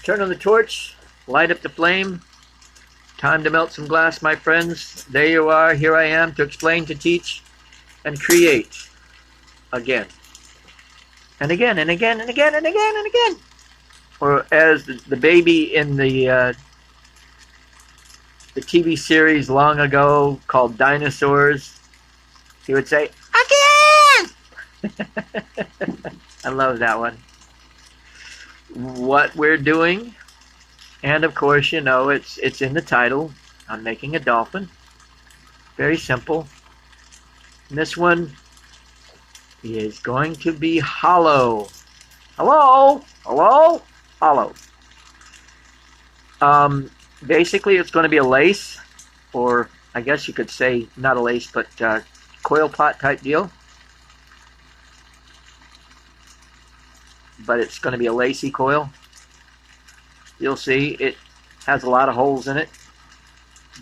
Turn on the torch, light up the flame. Time to melt some glass, my friends. There you are. Here I am to explain, to teach, and create again. And again, and again, and again, and again, and again. Or as the baby in the TV series long ago called Dinosaurs, he would say, again! I love that one. What we're doing, and of course, you know, it's in the title. I'm making a dolphin. Very simple. And this one is going to be hollow. Hello? Hello? Hollow. Basically, it's going to be a lace, or I guess you could say not a lace, but coil pot type deal. But it's going to be a lacy coil. You'll see it has a lot of holes in it,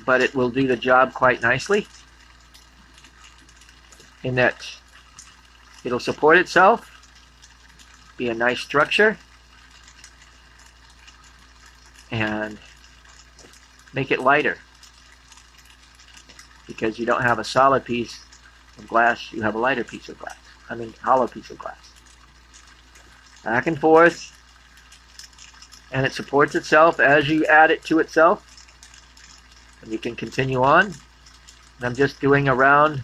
but it will do the job quite nicely in that it'll support itself, be a nice structure, and make it lighter, because you don't have a solid piece of glass, you have a lighter piece of glass. I mean, hollow piece of glass. Back and forth, and it supports itself as you add it to itself, and you can continue on. And I'm just doing a round.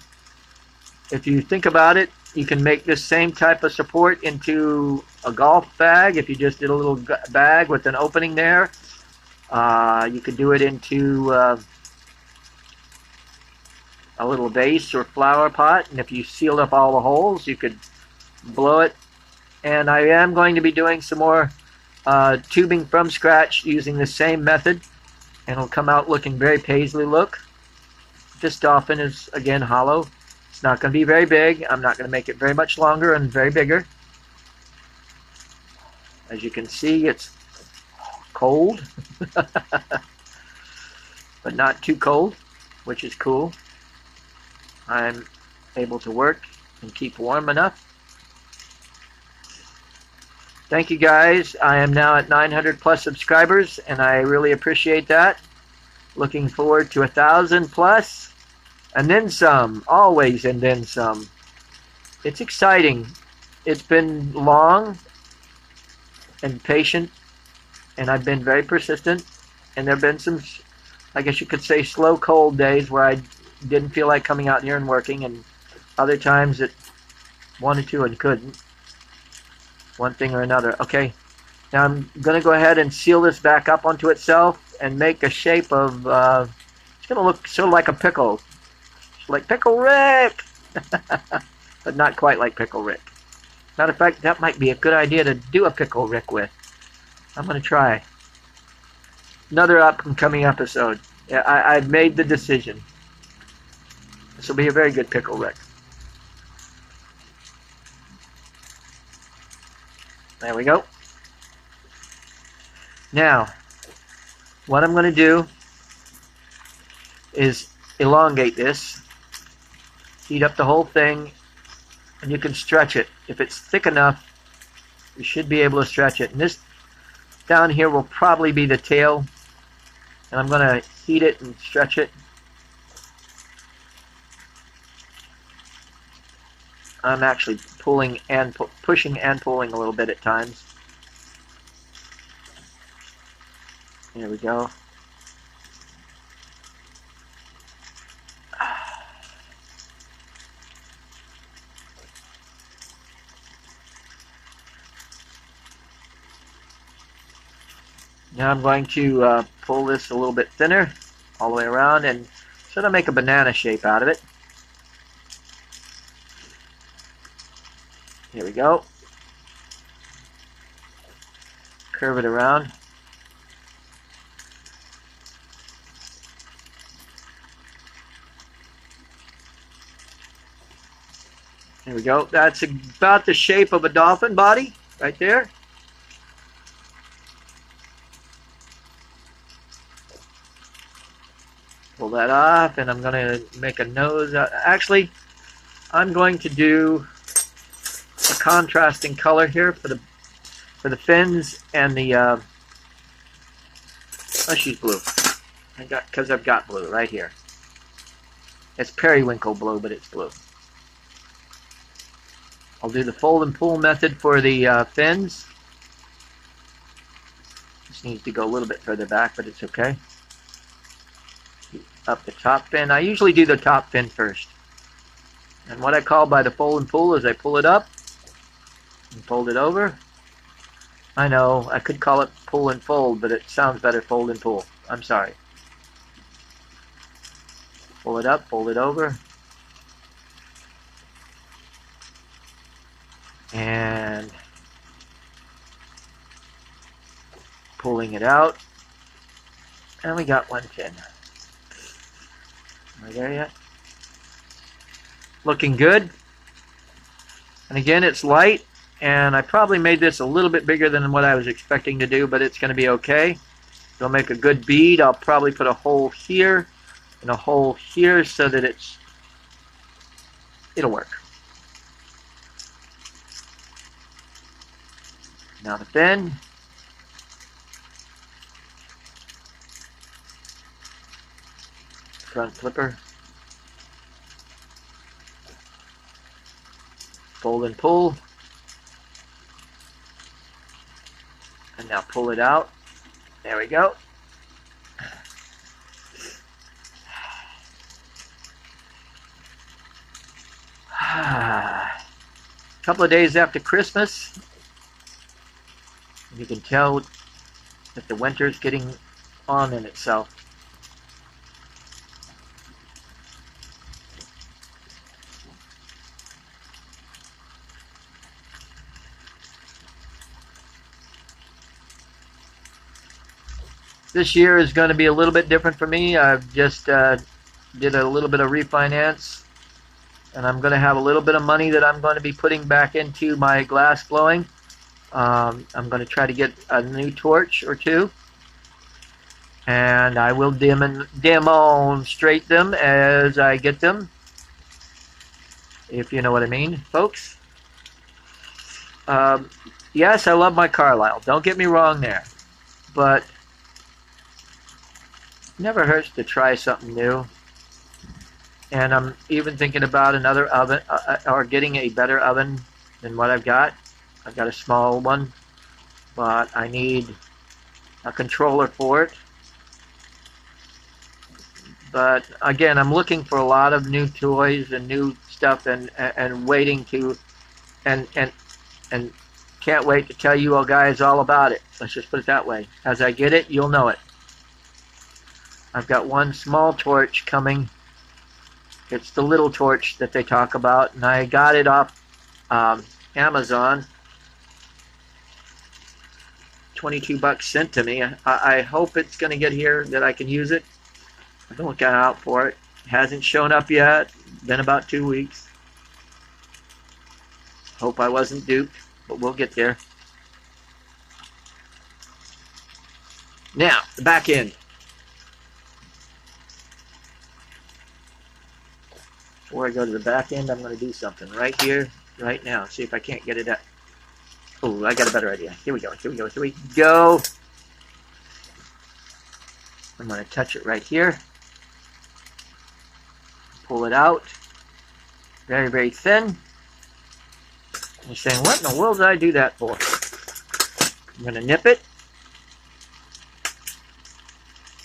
If you think about it, you can make this same type of support into a golf bag. If you just did a little bag with an opening there, you could do it into a little vase or flower pot, and if you sealed up all the holes, you could blow it. And I am going to be doing some more tubing from scratch using the same method, and it'll come out looking very paisley look. This dolphin is again hollow. It's not going to be very big. I'm not going to make it very much longer and very bigger. As you can see, it's cold, but not too cold, which is cool. I'm able to work and keep warm enough. Thank you guys. I am now at 900 plus subscribers, and I really appreciate that. Looking forward to 1,000 plus, and then some, always, and then some. It's exciting. It's been long and patient, and I've been very persistent, and there have been some, I guess you could say, slow cold days where I didn't feel like coming out here and working, and other times it wanted to and couldn't. One thing or another. Okay, now I'm going to go ahead and seal this back up onto itself and make a shape of, it's going to look sort of like a pickle. Like Pickle Rick! But not quite like Pickle Rick. Matter of fact, that might be a good idea to do a Pickle Rick with. I'm going to try. Another up-and-coming episode. Yeah, I've made the decision. This will be a very good Pickle Rick. There we go. Now, what I'm going to do is elongate this, heat up the whole thing, and you can stretch it. If it's thick enough, you should be able to stretch it. And this down here will probably be the tail, and I'm going to heat it and stretch it. I'm actually pulling and pushing and pulling a little bit at times. There we go. Now I'm going to pull this a little bit thinner all the way around and sort of make a banana shape out of it. Here we go. Curve it around. There we go. That's about the shape of a dolphin body right there. Pull that off, and I'm going to make a nose. Actually, I'm going to do a contrasting color here for the fins and the Oh, she's blue. Because I've got blue right here. It's periwinkle blue, but it's blue. I'll do the fold and pull method for the fins. This needs to go a little bit further back, but it's okay. Up the top fin. I usually do the top fin first. And what I call by the fold and pull is I pull it up and fold it over. I know, I could call it pull and fold, but it sounds better fold and pull. I'm sorry. Pull it up, fold it over. And pulling it out. And we got one fin. Am I there yet? Looking good. And again, it's light. And I probably made this a little bit bigger than what I was expecting to do, but it's going to be okay. It'll make a good bead. I'll probably put a hole here and a hole here so that it'll work. Now the fin. Front flipper. Fold and pull. And now pull it out. There we go. A couple of days after Christmas, you can tell that the winter's getting on in itself. This year is going to be a little bit different for me. I've just did a little bit of refinance, and I'm going to have a little bit of money that I'm going to be putting back into my glass blowing. I'm going to try to get a new torch or two, and I will demonstrate them as I get them, if you know what I mean, folks. Yes, I love my Carlisle. Don't get me wrong there, but never hurts to try something new. And I'm even thinking about another oven, or getting a better oven than what I've got. I've got a small one, but I need a controller for it. But again, I'm looking for a lot of new toys and new stuff, and waiting to, and can't wait to tell you all guys all about it. Let's just put it that way. As I get it, you'll know it. I've got one small torch coming. It's the little torch that they talk about, and I got it off Amazon. 22 bucks sent to me. I hope it's going to get here, that I can use it. I've been looking out for it. It hasn't shown up yet. Been about 2 weeks. Hope I wasn't duped, but we'll get there. Now, the back end. Before I go to the back end, I'm going to do something right here, right now. See if I can't get it up. Oh, I got a better idea. Here we go, here we go, here we go. I'm going to touch it right here. Pull it out. Very, very thin. And you're saying, what in the world did I do that for? I'm going to nip it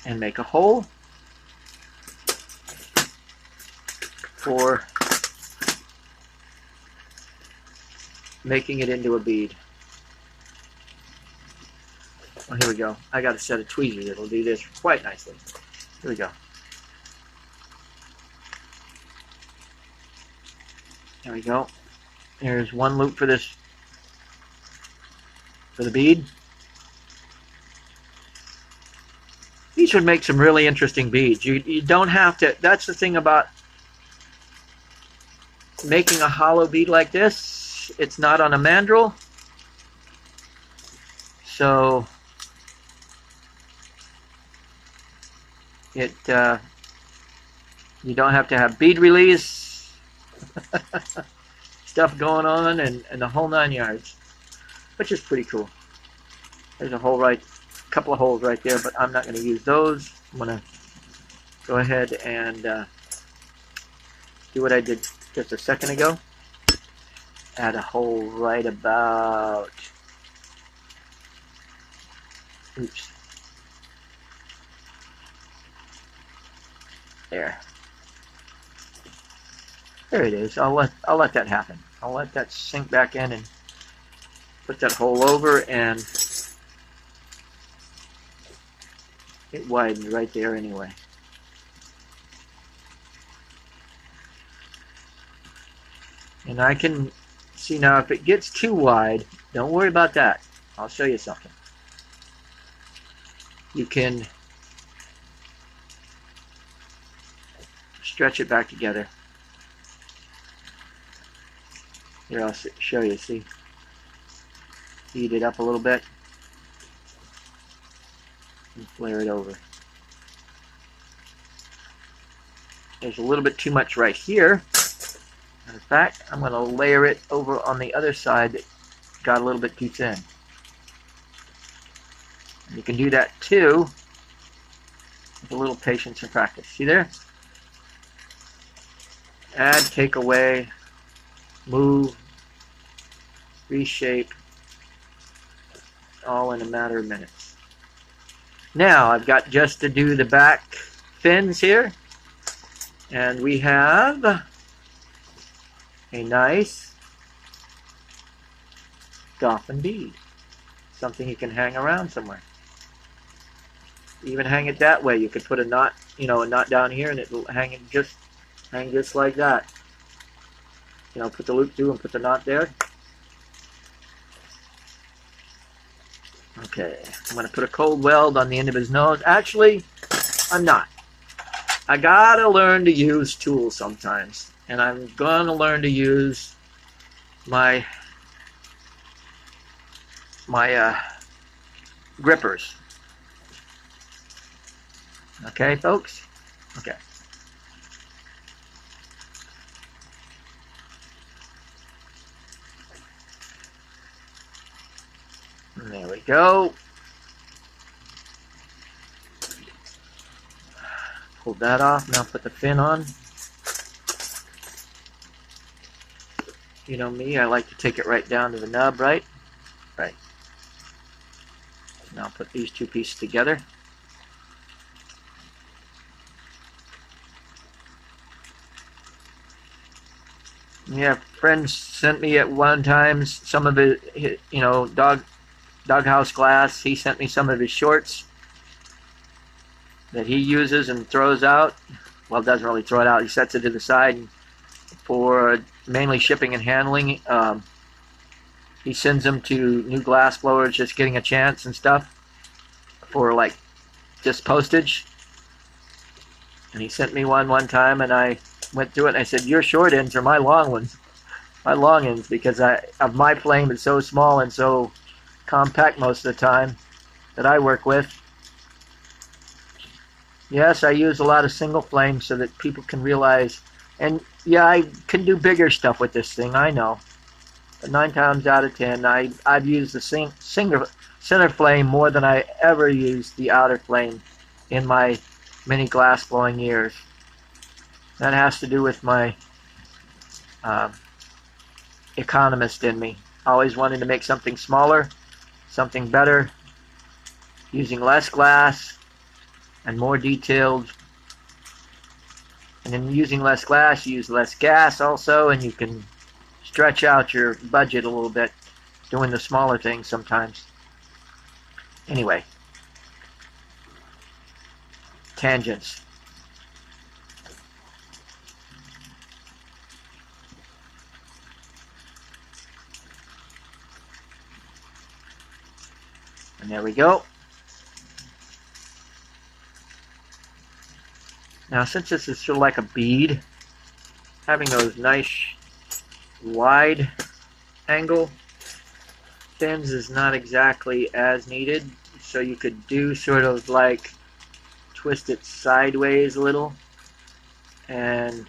and make a hole for making it into a bead. Oh, here we go. I got a set of tweezers that'll do this quite nicely. Here we go. There we go. There's one loop for this, for the bead. These would make some really interesting beads. You don't have to, that's the thing about making a hollow bead like this. It's not on a mandrel, so it you don't have to have bead release stuff going on, and the whole 9 yards, which is pretty cool. There's a hole right couple of holes right there, but I'm not going to use those. I'm going to go ahead and do what I did just a second ago. Add a hole right about, oops, there. There it is. I'll let that happen. I'll let that sink back in and put that hole over, and it widened right there anyway. And I can see now if it gets too wide, don't worry about that. I'll show you something. You can stretch it back together. Here, I'll show you, see? Heat it up a little bit and flare it over. There's a little bit too much right here. In fact, I'm going to layer it over on the other side that got a little bit too thin. And you can do that too with a little patience and practice. See there? Add, take away, move, reshape, all in a matter of minutes. Now I've got just to do the back fins here, and we have a nice dolphin bead, something you can hang around somewhere. Even hang it that way. You could put a knot, a knot down here, and it'll hang just like that. Put the loop through and put the knot there. Okay, I'm going to put a cold weld on the end of his nose. Actually, I'm not. I gotta learn to use tools sometimes, and I'm going to learn to use my grippers. Okay, folks? Okay. And there we go. Pull that off. Now put the fin on. You know me, I like to take it right down to the nub, right? Right. Now put these two pieces together. Yeah, friends sent me at one time some of his doghouse glass. He sent me some of his shorts that he uses and throws out. Well, doesn't really throw it out. He sets it to the side for mainly shipping and handling. He sends them to new glass blowers just getting a chance and stuff for like just postage. And he sent me one time, and I went through it and I said, your short ends are my long ones. My long ends, because my flame is so small and so compact most of the time that I work with. Yes, I use a lot of single flame so that people can realize, and yeah, I can do bigger stuff with this thing, I know. But 9 times out of 10, I've used the center flame more than I ever used the outer flame in my many glass blowing years. That has to do with my economist in me. Always wanting to make something smaller, something better, using less glass and more detailed. And in using less glass, you use less gas also, and you can stretch out your budget a little bit doing the smaller things sometimes. Anyway, tangents. And there we go. Now, since this is sort of like a bead, having those nice wide angle fins is not exactly as needed. So you could do sort of like twist it sideways a little and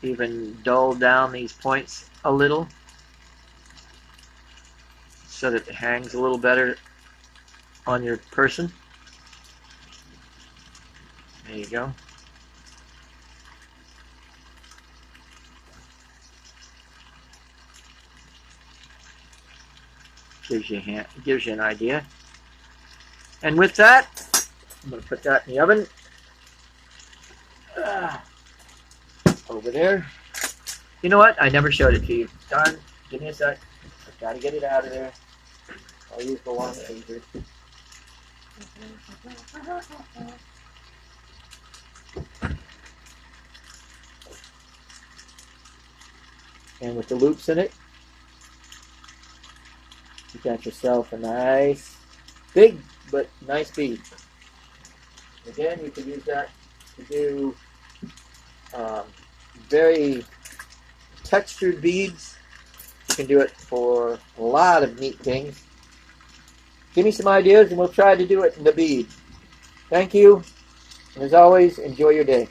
even dull down these points a little so that it hangs a little better on your person. There you go. Gives you an idea. And with that, I'm going to put that in the oven. Over there. You know what? I never showed it to you. Darn. Give me a sec. I've got to get it out of there. I'll use the long finger. And with the loops in it, you got yourself a nice, big but nice bead. Again, you can use that to do very textured beads. You can do it for a lot of neat things. Give me some ideas and we'll try to do it in the bead. Thank you, and as always, enjoy your day.